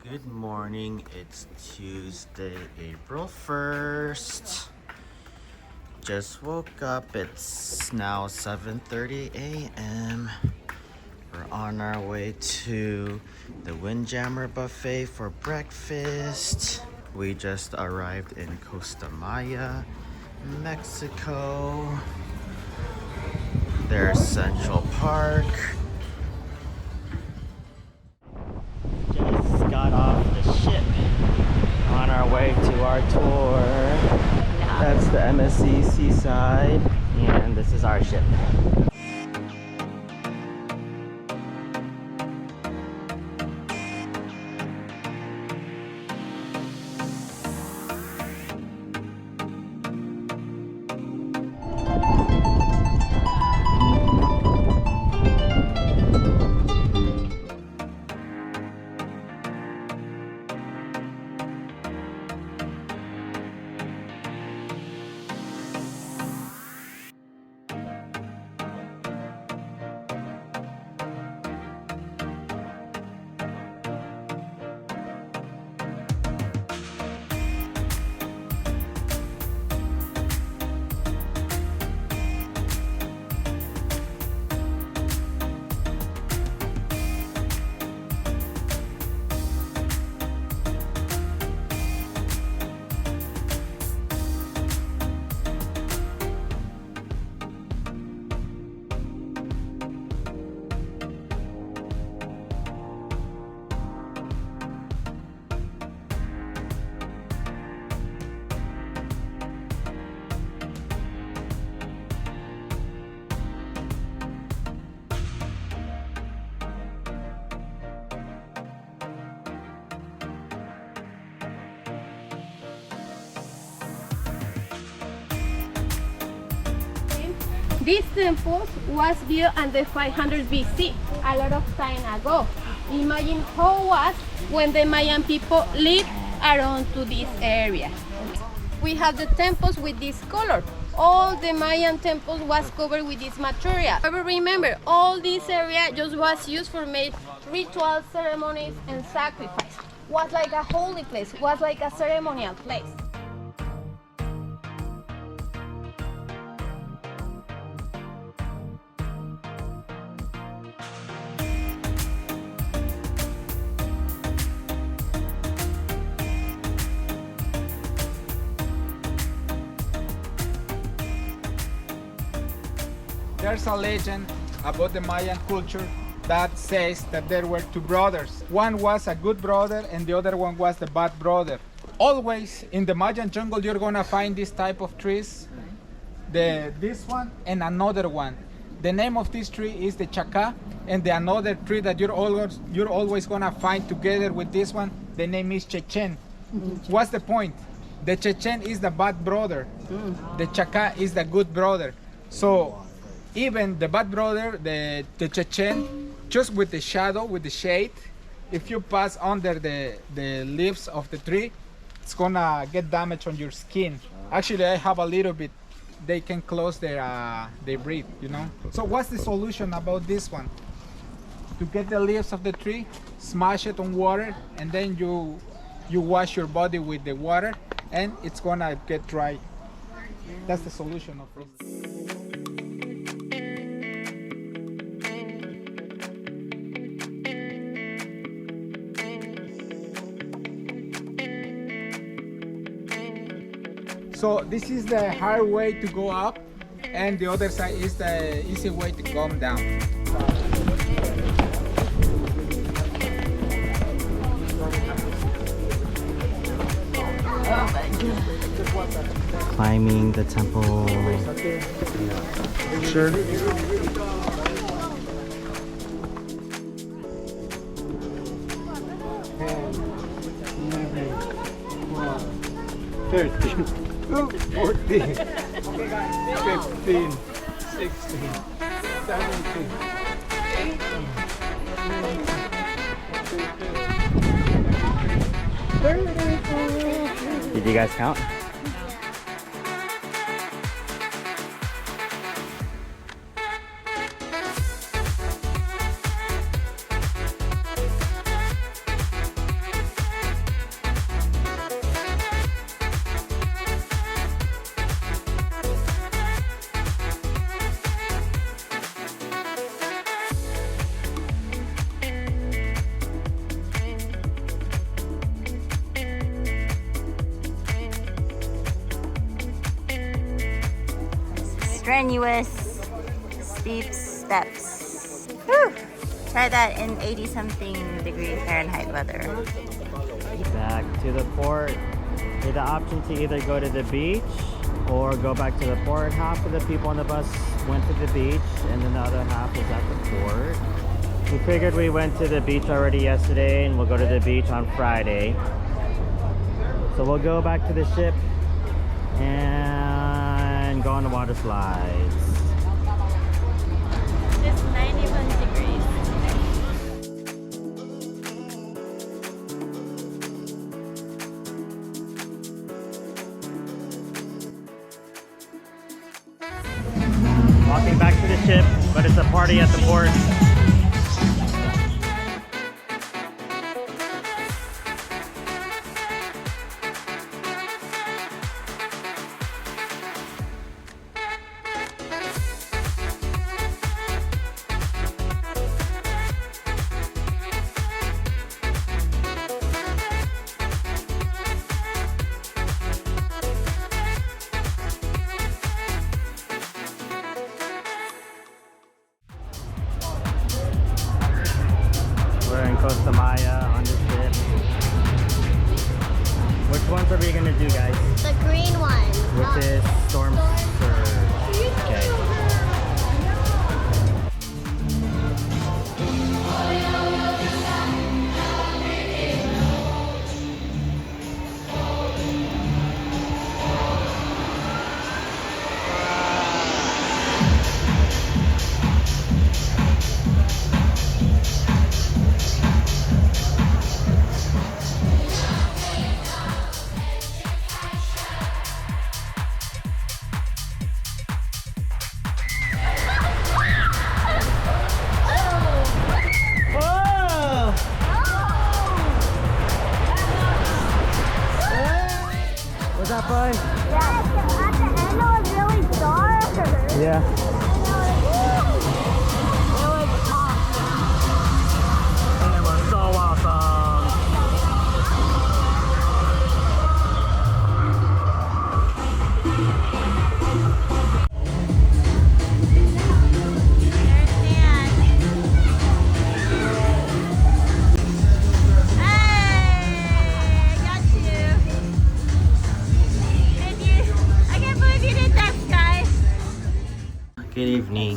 Good morning, it's Tuesday, April 1st. Just woke up, it's now 7:30 a.m. We're on our way to the Windjammer Buffet for breakfast. We just arrived in Costa Maya, Mexico. There's Central Park. Just got off the ship on our way to our tour. That's the MSC Seaside, and this is our ship. This temple was built under 500 BC, a lot of time ago. Imagine how it was when the Mayan people lived around to this area. We have the temples with this color. All the Mayan temples was covered with this material. However, remember, all this area just was used for make ritual ceremonies and sacrifice. Was like a holy place, was like a ceremonial place. There's a legend about the Mayan culture that says that there were two brothers. One was a good brother and the other one was the bad brother. Always in the Mayan jungle you're gonna find this type of trees. This one and another one. The name of this tree is the chaca, and the another tree that you're always gonna find together with this one, the name is Chechen. What's the point? The Chechen is the bad brother. The chaca is the good brother. So even the bad brother, the Chechen, just with the shadow, with the shade, if you pass under the leaves of the tree, it's gonna get damage on your skin. Actually, I have a little bit. They can close their breath, you know. So what's the solution about this one? To get the leaves of the tree, smash it on water, and then you wash your body with the water, and it's gonna get dry. That's the solution of this. So this is the hard way to go up, and the other side is the easy way to come down. Climbing the temple. Sure. 13, 14, 15, 16, 17, 18, 34. Did you guys count? strenuous, steep steps. Whew. Try that in 80-something degree Fahrenheit weather. Back to the port. We had the option to either go to the beach or go back to the port. Half of the people on the bus went to the beach and then the other half was at the port. We figured we went to the beach already yesterday and we'll go to the beach on Friday. So we'll go back to the ship and go on the water slides. It's 91 degrees. Walking back to the ship, but it's a party at the port. We're in Costa Maya on the ship. Which ones are we gonna do, guys? The green one. Which is Storm Surge. Okay. Was that fun? Yeah, at the end it was really dark. Yeah. It was so awesome. Good evening.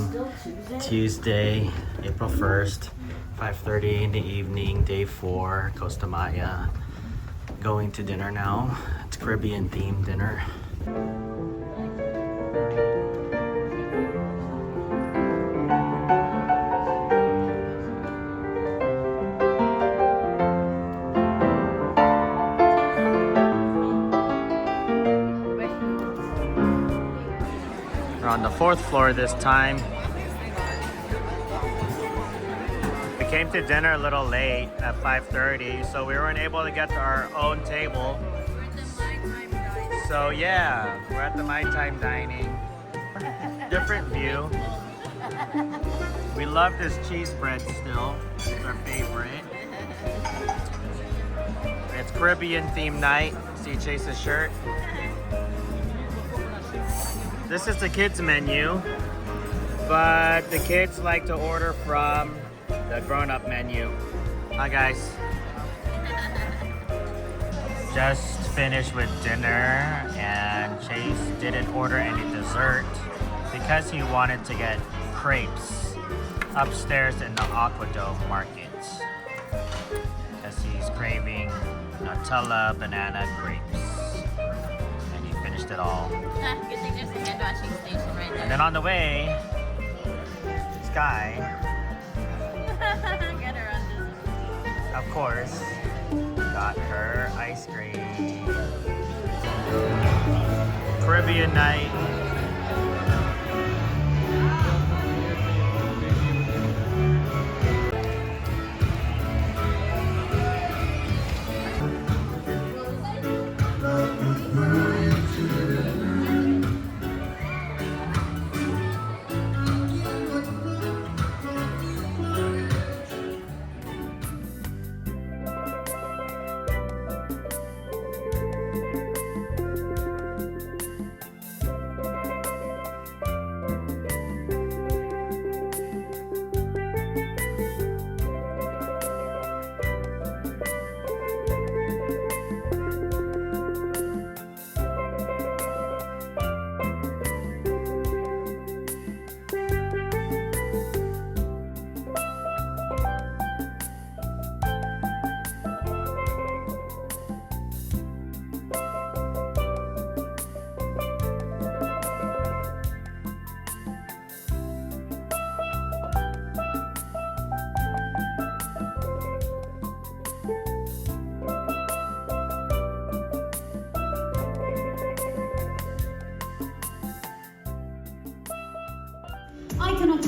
Tuesday, April 1st, 5:30 in the evening, day 4, Costa Maya. Going to dinner now. It's Caribbean themed dinner. We're on the 4th floor this time. We came to dinner a little late at 5:30, so we weren't able to get to our own table. So yeah, we're at the My Time Dining. Different view. We love this cheese bread still. It's our favorite. It's Caribbean theme night. See Chase's shirt. This is the kids menu, but the kids like to order from the grown-up menu. Hi guys. Just finished with dinner and Chase didn't order any dessert because he wanted to get crepes upstairs in the Aquadome market because he's craving Nutella banana crepes. And he finished it all. Good thing there's a hand washing station right there. And then on the way, Sky, Get her on this. of course, got her ice cream. Caribbean night.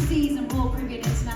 Seas and Royal Caribbean International